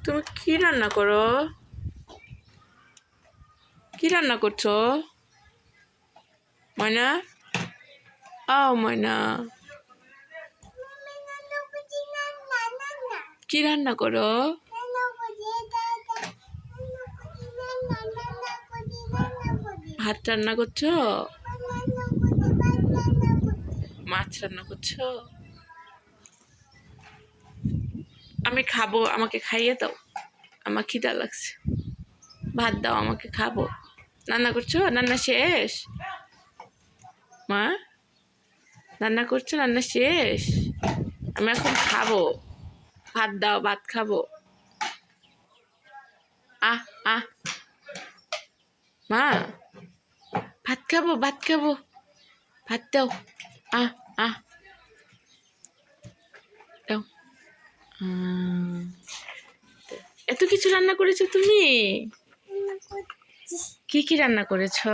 তুমি কি রান্না করো? কি রান্না করছো ময়না? ময়না, কি রান্না করো? ভাত রান্না করছো? মাছ রান্না করছো? আমি খাবো, আমাকে খাইয়ে দাও, আমার খিদা লাগছে। ভাত দাও, আমাকে খাবো। রান্না করছো? রান্না শেষ? মা, রান্না করছো? রান্না শেষ? আমি এখন খাবো। ভাত দাও, ভাত খাবো। আহ আহ মা, ভাত খাবো, ভাত খাবো, ভাত দাও। আহ আহ দাও। এত কিছু রান্না করেছো তুমি? কি কি রান্না করেছো?